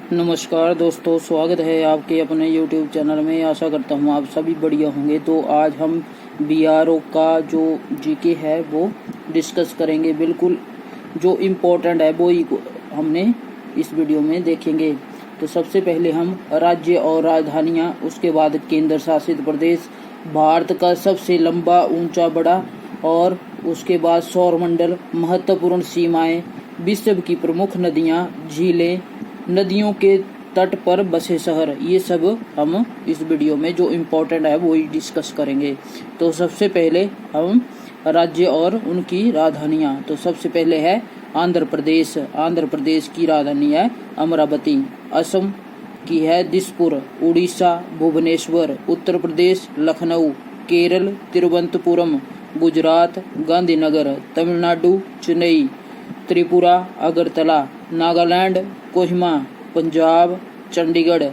नमस्कार दोस्तों, स्वागत है आपके अपने YouTube चैनल में। आशा करता हूँ आप सभी बढ़िया होंगे। तो आज हम BRO का जो जीके है वो डिस्कस करेंगे। बिल्कुल जो इम्पोर्टेंट है वो ही हमने इस वीडियो में देखेंगे। तो सबसे पहले हम राज्य और राजधानियाँ, उसके बाद केंद्र शासित प्रदेश, भारत का सबसे लंबा ऊंचा बड़ा, और उसके बाद सौरमंडल, महत्वपूर्ण सीमाएं, विश्व की प्रमुख नदियाँ, झीलें, नदियों के तट पर बसे शहर, ये सब हम इस वीडियो में जो इम्पोर्टेंट है वो ही डिस्कस करेंगे। तो सबसे पहले हम राज्य और उनकी राजधानियाँ। तो सबसे पहले है आंध्र प्रदेश। आंध्र प्रदेश की राजधानी है अमरावती। असम की है दिसपुर। उड़ीसा भुवनेश्वर। उत्तर प्रदेश लखनऊ। केरल तिरुवनंतपुरम। गुजरात गांधीनगर। तमिलनाडु चेन्नई। त्रिपुरा अगरतला। नागालैंड कोहिमा। पंजाब चंडीगढ़।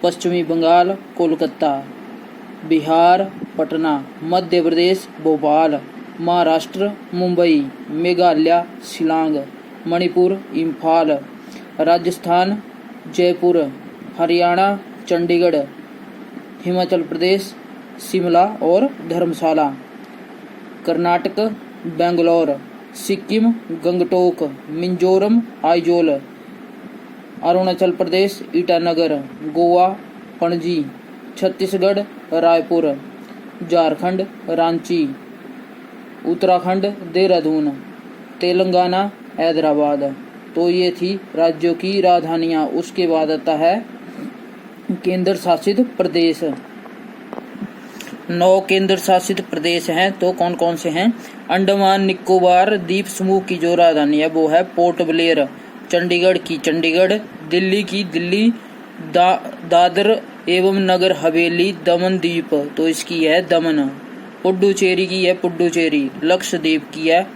पश्चिमी बंगाल कोलकाता। बिहार पटना। मध्य प्रदेश भोपाल। महाराष्ट्र मुंबई। मेघालय शिलांग। मणिपुर इम्फाल। राजस्थान जयपुर। हरियाणा चंडीगढ़। हिमाचल प्रदेश शिमला और धर्मशाला। कर्नाटक बेंगलोर। सिक्किम गंगटोक। मिजोरम आइजोल। अरुणाचल प्रदेश ईटानगर। गोवा पणजी। छत्तीसगढ़ रायपुर। झारखंड रांची। उत्तराखंड देहरादून। तेलंगाना हैदराबाद। तो ये थी राज्यों की राजधानियाँ। उसके बाद आता है केंद्र शासित प्रदेश। 9 केंद्र शासित प्रदेश हैं। तो कौन कौन से हैं? अंडमान निकोबार द्वीप समूह की जो राजधानी है वो है पोर्ट ब्लेयर। चंडीगढ़ की चंडीगढ़। दिल्ली की दिल्ली। दादर एवं नगर हवेली दमन द्वीप, तो इसकी है दमन। पुडुचेरी की है पुडुचेरी। लक्षद्वीप की है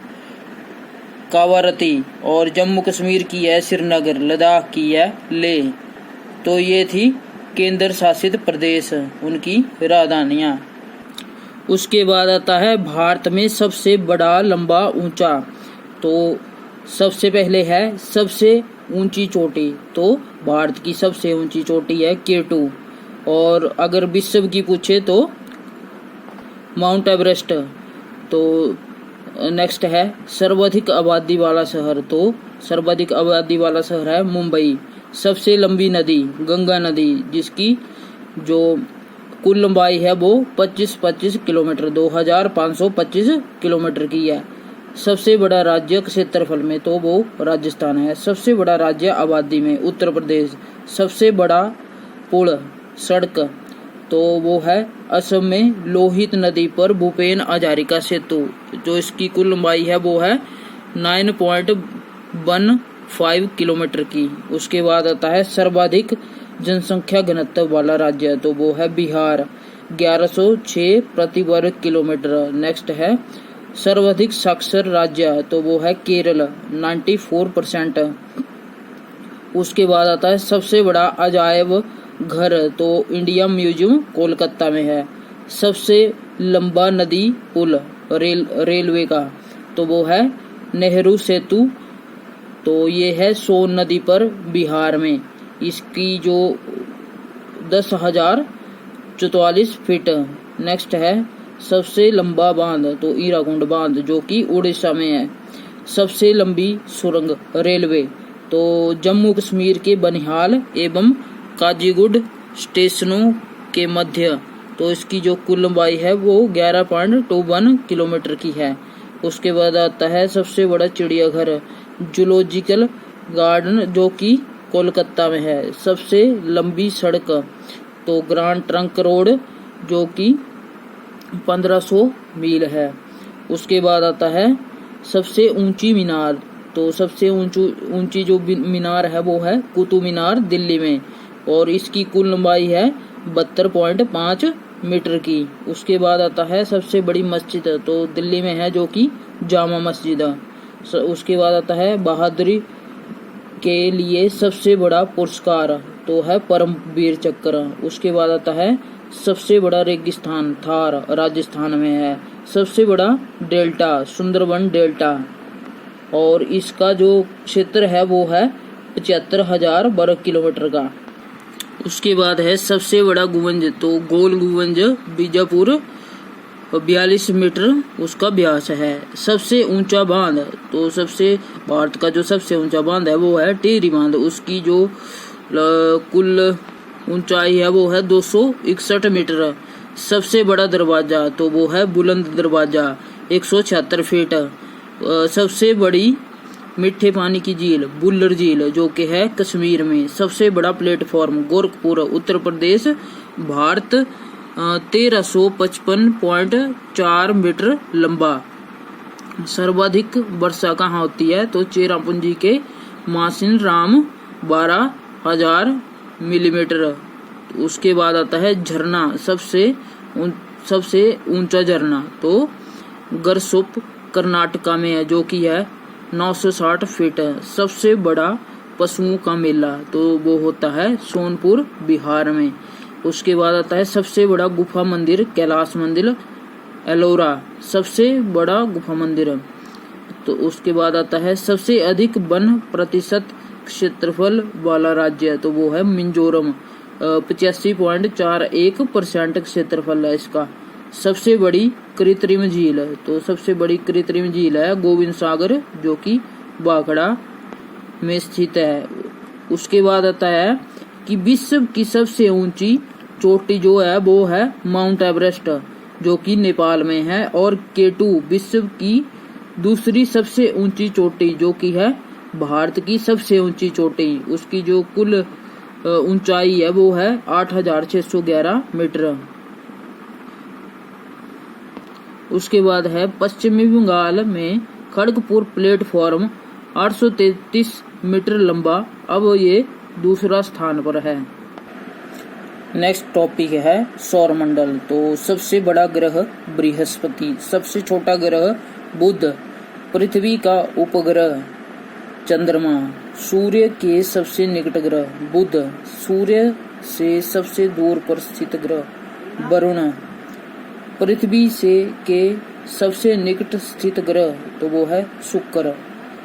कावारती। और जम्मू कश्मीर की है श्रीनगर। लद्दाख की है लेह। तो ये थी केंद्र शासित प्रदेश, उनकी राजधानियाँ। उसके बाद आता है भारत में सबसे बड़ा लंबा ऊंचा। तो सबसे पहले है सबसे ऊंची चोटी। तो भारत की सबसे ऊंची चोटी है K2। और अगर विश्व की पूछे तो माउंट एवरेस्ट। तो नेक्स्ट है सर्वाधिक आबादी वाला शहर। तो सर्वाधिक आबादी वाला शहर है मुंबई। सबसे लंबी नदी गंगा नदी, जिसकी जो कुल लंबाई है वो 25 किलोमीटर 2525 किलोमीटर की है। सबसे बड़ा राज्य क्षेत्रफल में तो वो राजस्थान है। सबसे बड़ा राज्य आबादी में उत्तर प्रदेश। सबसे बड़ा पुल सड़क तो वो है असम में लोहित नदी पर भूपेन हजारिका सेतु, जो इसकी कुल लंबाई है वो है 9.15 किलोमीटर की। उसके बाद आता है सर्वाधिक जनसंख्या घनत्व वाला राज्य। तो वो है बिहार। 1106 प्रति वर्ग किलोमीटर। नेक्स्ट है सर्वाधिक साक्षर राज्य। तो वो है केरल 94%। उसके बाद आता है सबसे बड़ा अजायब घर। तो इंडिया म्यूजियम कोलकाता में है। सबसे लंबा नदी पुल रेलवे का तो वो है नेहरू सेतु। तो ये है सोन नदी पर बिहार में। इसकी जो 10,044 फीट। नेक्स्ट है सबसे लंबा बांध। तो ईराकुंड बांध, जो कि उड़ीसा में है। सबसे लंबी सुरंग रेलवे तो जम्मू कश्मीर के बनिहाल एवं काजीगुंड स्टेशनों के मध्य। तो इसकी जो कुल लंबाई है वो 11.21 किलोमीटर की है। उसके बाद आता है सबसे बड़ा चिड़ियाघर जूलॉजिकल गार्डन, जो कि कोलकाता में है। सबसे लंबी सड़क तो ग्रांड ट्रंक रोड, जो कि 1500 मील है। उसके बाद आता है सबसे ऊंची मीनार। तो सबसे ऊंची जो मीनार है वो है कुतुब मीनार दिल्ली में, और इसकी कुल लंबाई है 72.5 मीटर की। उसके बाद आता है सबसे बड़ी मस्जिद। तो दिल्ली में है, जो कि जामा मस्जिद। उसके बाद आता है बहादुरी के लिए सबसे बड़ा पुरस्कार। तो है परमवीर चक्र। उसके बाद आता है सबसे बड़ा रेगिस्तान थार राजस्थान में है। सबसे बड़ा डेल्टा सुंदरबन डेल्टा। और इसका जो क्षेत्र है वो है 75,000 वर्ग किलोमीटर का। उसके बाद है सबसे बड़ा गुंबज, तो गोल गुंबज बीजापुर 42 मीटर उसका व्यास है। सबसे ऊंचा बांध, तो भारत का जो सबसे ऊंचा बांध है वो है टिहरी बांध। उसकी जो कुल ऊंचाई है वो है 261 मीटर। सबसे बड़ा दरवाजा, तो वो है बुलंद दरवाजा 176 फीट। सबसे बड़ी मीठे पानी की झील बुल्लर झील, जो कि है कश्मीर में। सबसे बड़ा प्लेटफॉर्म गोरखपुर उत्तर प्रदेश भारत 1355.4 मीटर लंबा। सर्वाधिक वर्षा कहाँ होती है, तो चेरापूंजी के मासिन राम 12,000 मिलीमीटर। उसके बाद आता है झरना, सबसे ऊंचा झरना, तो गरसुप कर्नाटका में है, जो कि है 960 फीट। सबसे बड़ा पशुओं का मेला, तो वो होता है सोनपुर बिहार में। उसके बाद आता है सबसे बड़ा गुफा मंदिर कैलाश मंदिर एलोरा, सबसे बड़ा गुफा मंदिर। तो उसके बाद आता है सबसे अधिक वन प्रतिशत क्षेत्रफल वाला राज्य, तो वो है मिजोरम 85.41% क्षेत्रफल है इसका। सबसे बड़ी कृत्रिम झील, तो सबसे बड़ी कृत्रिम झील है गोविंद सागर, जो कि बांकड़ा में स्थित है। उसके बाद आता है कि विश्व की सबसे ऊंची चोटी जो है वो है माउंट एवरेस्ट, जो कि नेपाल में है। और K2 विश्व की दूसरी सबसे ऊंची चोटी, जो कि है भारत की सबसे ऊंची चोटी। उसकी जो कुल ऊंचाई है वो है 8,611 मीटर। उसके बाद है पश्चिमी बंगाल में खड़गपुर प्लेटफॉर्म 833 मीटर लंबा, अब ये दूसरा स्थान पर है। नेक्स्ट टॉपिक है सौरमंडल। तो सबसे बड़ा ग्रह बृहस्पति, सबसे छोटा ग्रह बुध, पृथ्वी का उपग्रह चंद्रमा, सूर्य के सबसे निकट ग्रह बुध, सूर्य से सबसे दूर पर स्थित ग्रह वरुण, पृथ्वी से के सबसे निकट स्थित ग्रह तो वो है शुक्र,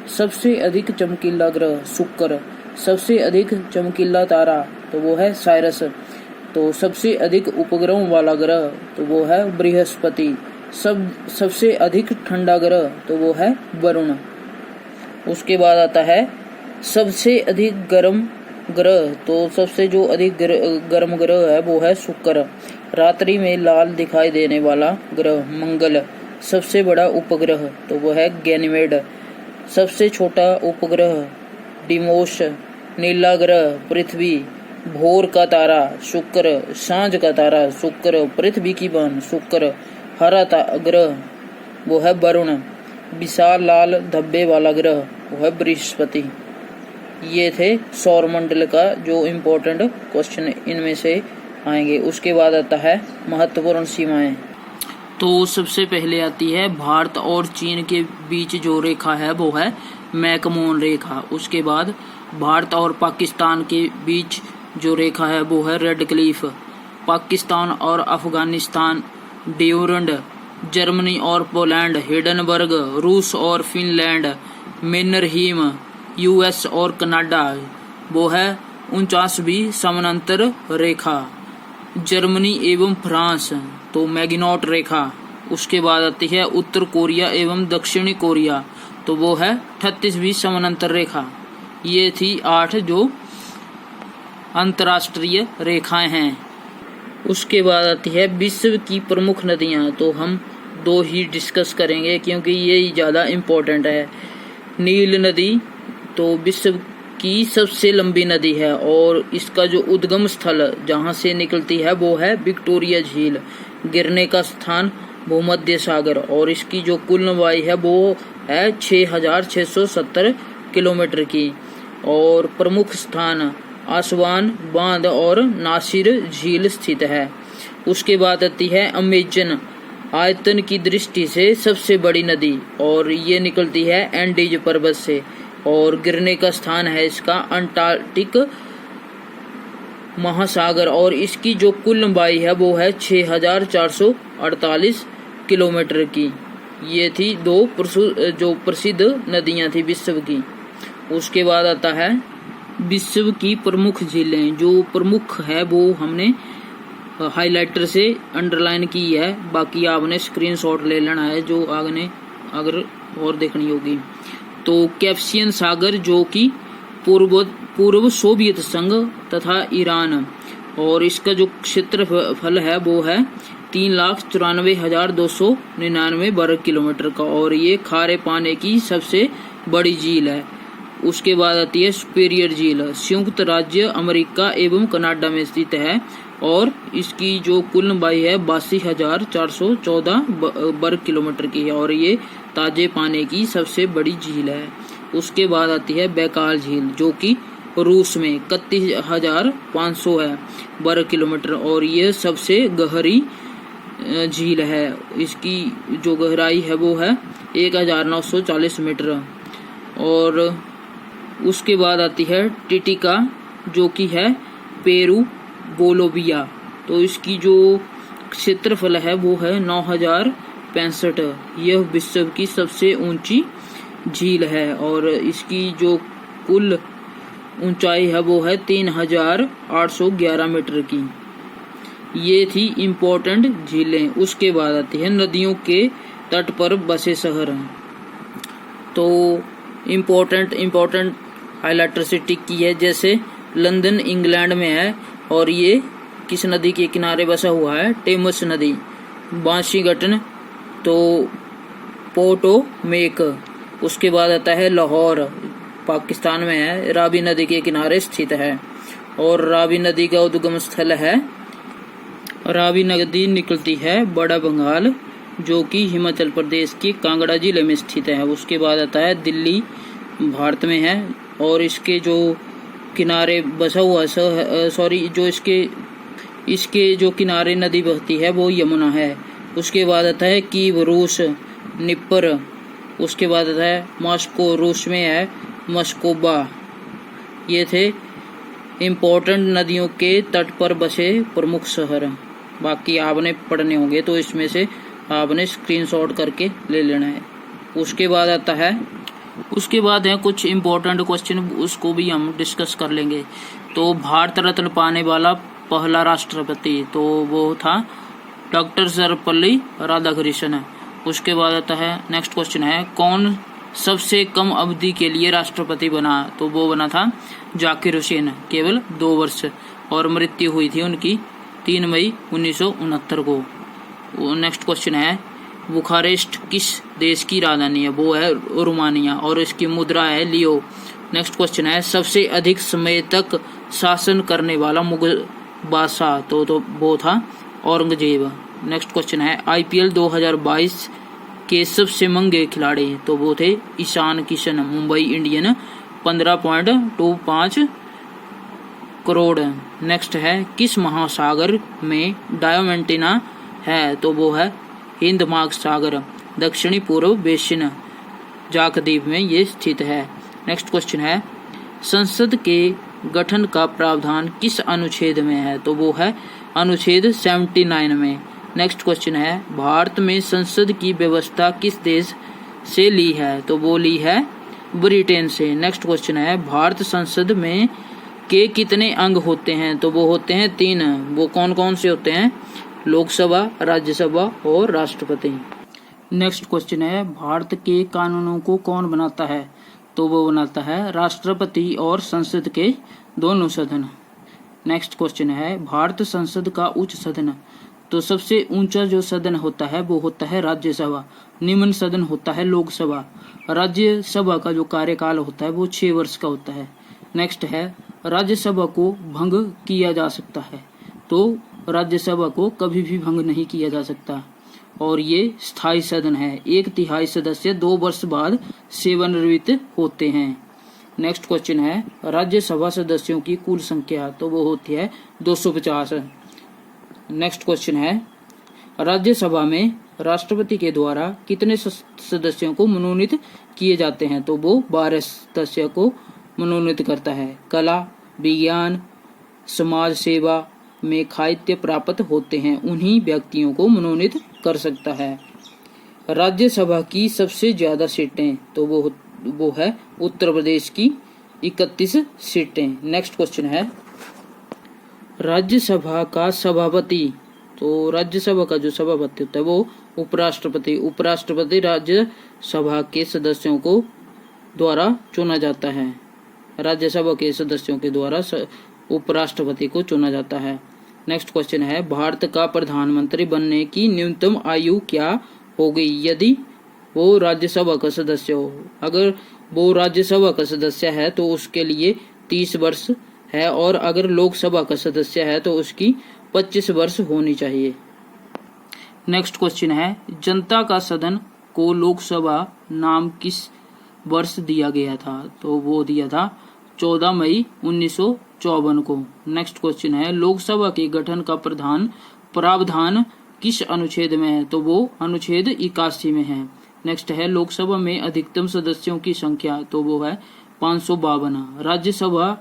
सबसे अधिक चमकीला ग्रह शुक्र, सबसे अधिक चमकीला तारा तो वो है साइरस, तो सबसे अधिक उपग्रहों वाला ग्रह तो वो है बृहस्पति, सबसे अधिक ठंडा ग्रह तो वो है वरुण। उसके बाद आता है सबसे अधिक गर्म ग्रह, तो सबसे जो अधिक गर्म ग्रह है वो है शुक्र, रात्रि में लाल दिखाई देने वाला ग्रह मंगल, सबसे बड़ा उपग्रह तो वो है गैनीमेड, सबसे छोटा उपग्रह डिमोस, नीला ग्रह पृथ्वी, भोर का तारा शुक्र, सांझ का तारा शुक्र, पृथ्वी की बहन शुक्र, हरा ग्रह वो है वरुण, विशाल लाल धब्बे वाला ग्रह वो है बृहस्पति। ये थे सौरमंडल का जो इम्पोर्टेंट क्वेश्चन इनमें से आएंगे। उसके बाद आता है महत्वपूर्ण सीमाएं। तो सबसे पहले आती है भारत और चीन के बीच जो रेखा है वो है मैकमोहन रेखा। उसके बाद भारत और पाकिस्तान के बीच जो रेखा है वो है रेड क्लिफ, पाकिस्तान और अफगानिस्तान ड्यूरंड, जर्मनी और पोलैंड हिडनबर्ग, रूस और फिनलैंड मेनरहीम, यूएस और कनाडा वो है 49वीं समानांतर रेखा, जर्मनी एवं फ्रांस तो मैगिनॉट रेखा। उसके बाद आती है उत्तर कोरिया एवं दक्षिणी कोरिया तो वो है 38वीं समानांतर रेखा। ये थी 8 जो अंतर्राष्ट्रीय रेखाएं हैं। उसके बाद आती है विश्व की प्रमुख नदियां, तो हम 2 ही डिस्कस करेंगे क्योंकि ये ही ज़्यादा इम्पोर्टेंट है। नील नदी तो विश्व की सबसे लंबी नदी है और इसका जो उद्गम स्थल जहाँ से निकलती है वो है विक्टोरिया झील, गिरने का स्थान भूमध्य सागर और इसकी जो कुल लंबाई है वो है 6,670 किलोमीटर की। और प्रमुख स्थान आसवान बांध और नासिर झील स्थित है। उसके बाद आती है अमेजन, आयतन की दृष्टि से सबसे बड़ी नदी और ये निकलती है एंडीज पर्वत से और गिरने का स्थान है इसका अंटार्कटिक महासागर और इसकी जो कुल लंबाई है वो है 6,448 किलोमीटर की। ये थी 2 जो प्रसिद्ध नदियां थी विश्व की। उसके बाद आता है विश्व की प्रमुख झीलें, जो प्रमुख है वो हमने हाइलाइटर से अंडरलाइन की है, बाकी आपने स्क्रीनशॉट ले लेना है जो आगे अगर और देखनी होगी। तो कैस्पियन सागर जो कि पूर्व सोवियत संघ तथा ईरान, और इसका जो क्षेत्रफल है वो है 3,94,299 वर्ग किलोमीटर का, और ये खारे पानी की सबसे बड़ी झील है। उसके बाद आती है सुपीरियर झील, संयुक्त राज्य अमेरिका एवं कनाडा में स्थित है, और इसकी जो कुल लंबाई है 82,414 वर्ग किलोमीटर की है, और ये ताजे पानी की सबसे बड़ी झील है। उसके बाद आती है बैकाल झील जो कि रूस में 31,500 है वर्ग किलोमीटर, और ये सबसे गहरी झील है। इसकी जो गहराई है वो है 1,940 मीटर। और उसके बाद आती है टिटिका जो कि है पेरू बोलोविया, तो इसकी जो क्षेत्रफल है वो है 9,065। यह विश्व की सबसे ऊंची झील है, और इसकी जो कुल ऊंचाई है वो है 3,811 मीटर की। ये थी इम्पोर्टेंट झीलें। उसके बाद आती है नदियों के तट पर बसे शहर। तो इम्पोर्टेंट हाइलाइटर से टिक की है, जैसे लंदन इंग्लैंड में है, और ये किस नदी के किनारे बसा हुआ है, टेमस नदी। वाशिंगटन तो पोटोमेक। उसके बाद आता है लाहौर, पाकिस्तान में है, रावी नदी के किनारे स्थित है, और रावी नदी का उद्गम स्थल है, रावी नदी निकलती है बड़ा बंगाल जो कि हिमाचल प्रदेश के कांगड़ा जिले में स्थित है। उसके बाद आता है दिल्ली, भारत में है, और इसके जो किनारे बसा हुआ जो इसके जो किनारे नदी बहती है वो यमुना है। उसके बाद आता है कीव रूस, निप्पर। उसके बाद आता है मॉस्को, रूस में है, मस्कोबा। ये थे इम्पोर्टेंट नदियों के तट पर बसे प्रमुख शहर। बाकी आपने पढ़ने होंगे तो इसमें से आपने स्क्रीनशॉट करके ले लेना है। उसके बाद है कुछ इम्पोर्टेंट क्वेश्चन, उसको भी हम डिस्कस कर लेंगे। तो भारत रत्न पाने वाला पहला राष्ट्रपति, तो वो था डॉक्टर सर्वपल्ली राधाकृष्णन। उसके बाद आता है नेक्स्ट क्वेश्चन है कौन सबसे कम अवधि के लिए राष्ट्रपति बना, तो वो बना था जाकिर हुसैन, केवल 2 वर्ष, और मृत्यु हुई थी उनकी 3 मई 1969 को। नेक्स्ट क्वेश्चन है बुखारेस्ट किस देश की राजधानी है, वो है रोमानिया, और इसकी मुद्रा है लियो। नेक्स्ट क्वेश्चन है सबसे अधिक समय तक शासन करने वाला मुगल बादशाह, तो वो था औरंगजेब। नेक्स्ट क्वेश्चन है IPL 2022 के सबसे महंगे खिलाड़ी, तो वो थे ईशान किशन, मुंबई इंडियन, 15.25 करोड़। नेक्स्ट है किस महासागर में डायोमेंटिना है, तो वो है हिंद महासागर, दक्षिणी पूर्व बेसिन, जाकद्वीप में ये स्थित है। नेक्स्ट क्वेश्चन है संसद के गठन का प्रावधान किस अनुच्छेद में है, तो वो है अनुच्छेद 79 में। नेक्स्ट क्वेश्चन है भारत में संसद की व्यवस्था किस देश से ली है, तो वो ली है ब्रिटेन से। नेक्स्ट क्वेश्चन है भारत संसद में के कितने अंग होते हैं, तो वो होते हैं 3। वो कौन कौन से होते हैं, लोकसभा, राज्यसभा और राष्ट्रपति। नेक्स्ट क्वेश्चन है भारत के कानूनों को कौन बनाता है, तो वो बनाता है राष्ट्रपति और संसद के दोनों सदन। नेक्स्ट क्वेश्चन है भारत संसद का उच्च सदन, तो सबसे ऊंचा जो सदन होता है वो होता है राज्यसभा, निम्न सदन होता है लोकसभा। राज्यसभा का जो कार्यकाल होता है वो 6 वर्ष का होता है। नेक्स्ट है राज्यसभा को भंग किया जा सकता है, तो राज्यसभा को कभी भी भंग नहीं किया जा सकता, और ये स्थायी सदन है। 1/3 सदस्य 2 वर्ष बाद सेवानिवृत्त होते हैं। नेक्स्ट क्वेश्चन है राज्यसभा सदस्यों की कुल संख्या, तो वो होती है 250। नेक्स्ट क्वेश्चन है राज्यसभा में राष्ट्रपति के द्वारा कितने सदस्यों को मनोनीत किए जाते हैं, तो वो 12 सदस्यों को मनोनीत करता है। कला, विज्ञान, समाज सेवा में साहित्य प्राप्त होते हैं उन्हीं व्यक्तियों को मनोनीत कर सकता है। राज्यसभा की सबसे ज्यादा सीटें, तो वो है उत्तर प्रदेश की 31 सीटें। नेक्स्ट क्वेश्चन है राज्यसभा का सभापति। तो राज्यसभा का जो सभापति होता है वो उपराष्ट्रपति। उपराष्ट्रपति राज्यसभा के सदस्यों को द्वारा चुना जाता है। राज्यसभा के सदस्यों के द्वारा उपराष्ट्रपति को चुना जाता है। नेक्स्ट क्वेश्चन है भारत का प्रधानमंत्री बनने की न्यूनतम आयु क्या होगी यदि वो राज्यसभा का सदस्य हो। अगर वो राज्यसभा का सदस्य है तो उसके लिए 30 वर्ष है, और अगर लोकसभा का सदस्य है तो उसकी 25 वर्ष होनी चाहिए। नेक्स्ट क्वेश्चन है जनता का सदन को लोकसभा नाम किस वर्ष दिया गया था। तो वो दिया था 14 मई 1954 को। नेक्स्ट क्वेश्चन है लोकसभा के गठन का प्रावधान किस अनुच्छेद में है। तो वो अनुच्छेद 81 में है। नेक्स्ट है लोकसभा में अधिकतम सदस्यों की संख्या। तो वो है 552। राज्यसभा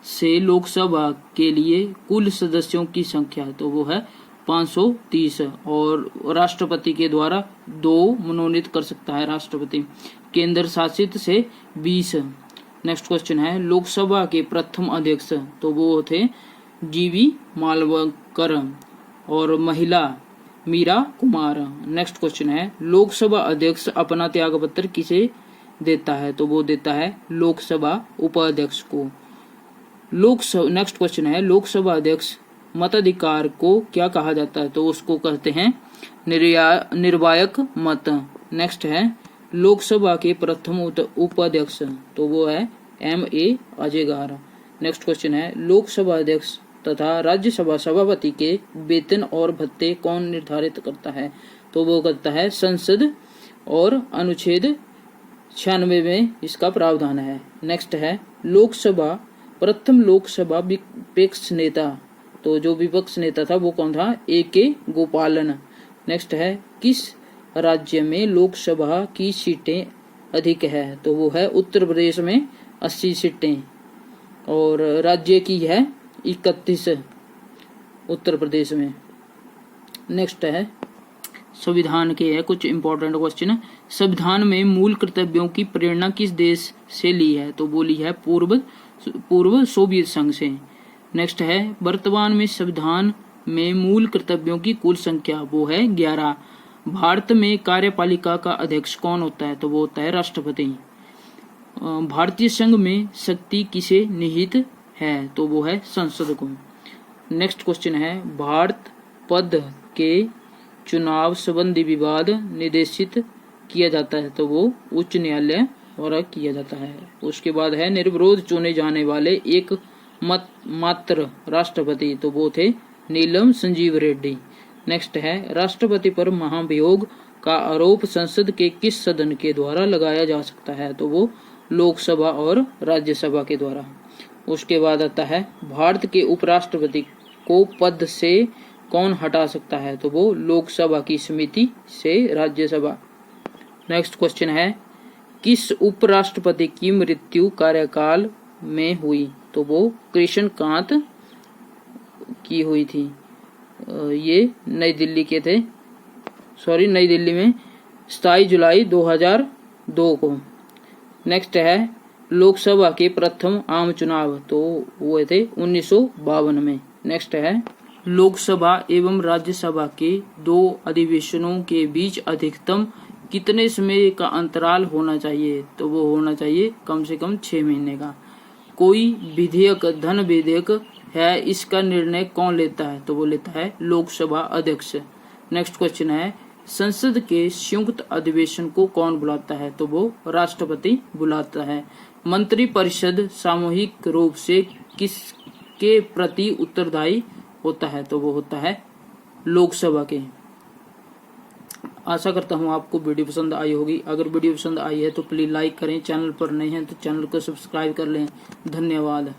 से लोकसभा के लिए कुल सदस्यों की संख्या। तो वो है 530, और राष्ट्रपति के द्वारा 2 मनोनीत कर सकता है राष्ट्रपति। केंद्र शासित से 20। नेक्स्ट क्वेश्चन है लोकसभा के प्रथम अध्यक्ष। तो वो थे जीवी मालवकर, और महिला मीरा कुमार। नेक्स्ट क्वेश्चन है लोकसभा अध्यक्ष अपना त्यागपत्र किसे देता है। तो वो देता है लोकसभा उपाध्यक्ष को। नेक्स्ट क्वेश्चन है लोकसभा अध्यक्ष मताधिकार को क्या कहा जाता है। तो उसको कहते हैं निर्वायक मत। नेक्स्ट है लोकसभा के प्रथम उपाध्यक्ष। तो वो है M.A. अजयगार। नेक्स्ट क्वेश्चन है लोकसभा अध्यक्ष तथा राज्यसभा सभापति के वेतन और भत्ते कौन निर्धारित करता है। तो वो करता है संसद, और अनुच्छेद 96 में इसका प्रावधान है। नेक्स्ट है प्रथम लोकसभा विपक्ष नेता। तो जो विपक्ष नेता था वो कौन था, A.K. गोपालन। नेक्स्ट है किस राज्य में लोकसभा की सीटें अधिक है। तो वो है उत्तर प्रदेश में 80 सीटें, और राज्य की है 31 उत्तर प्रदेश में। नेक्स्ट है संविधान के है कुछ इंपॉर्टेंट क्वेश्चन। संविधान में मूल कर्तव्यों की प्रेरणा किस देश से ली है। तो बोली है पूर्व सोवियत संघ से। नेक्स्ट है वर्तमान में संविधान में मूल कर्तव्यों की कुल संख्या। वो है 11। भारत में कार्यपालिका का अध्यक्ष कौन होता है। तो वो होता है राष्ट्रपति। भारतीय संघ में शक्ति किसे निहित है। तो वो है संसद को। नेक्स्ट क्वेश्चन है भारत पद के चुनाव संबंधी विवाद निर्देशित किया जाता है। तो वो उच्च न्यायालय द्वारा किया जाता है। उसके बाद है निर्विरोध चुने जाने वाले एक मात्र राष्ट्रपति। तो वो थे नीलम संजीव रेड्डी। नेक्स्ट है राष्ट्रपति पर महाभियोग का आरोप संसद के किस सदन के द्वारा लगाया जा सकता है। तो वो लोकसभा और राज्यसभा के द्वारा। उसके बाद आता है भारत के उपराष्ट्रपति को पद से कौन हटा सकता है। तो वो लोकसभा की समिति से राज्यसभा। नेक्स्ट क्वेश्चन है किस उपराष्ट्रपति की मृत्यु कार्यकाल में हुई। तो वो कृष्णकांत की हुई थी। ये नई दिल्ली के थे, नई दिल्ली में 27 जुलाई 2002 को। नेक्स्ट है लोकसभा के प्रथम आम चुनाव। तो वो थे 1952 में। नेक्स्ट है लोकसभा एवं राज्यसभा के 2 अधिवेशनों के बीच अधिकतम कितने समय का अंतराल होना चाहिए। तो वो होना चाहिए कम से कम 6 महीने का। कोई विधेयक धन विधेयक है, इसका निर्णय कौन लेता है। तो वो लेता है लोकसभा अध्यक्ष। नेक्स्ट क्वेश्चन है संसद के संयुक्त अधिवेशन को कौन बुलाता है। तो वो राष्ट्रपति बुलाता है। मंत्रिपरिषद सामूहिक रूप से किसके प्रति उत्तरदायी होता है। तो वो होता है लोकसभा के। आशा करता हूँ आपको वीडियो पसंद आई होगी। अगर वीडियो पसंद आई है तो प्लीज लाइक करें। चैनल पर नए हैं तो चैनल को सब्सक्राइब कर लें। धन्यवाद।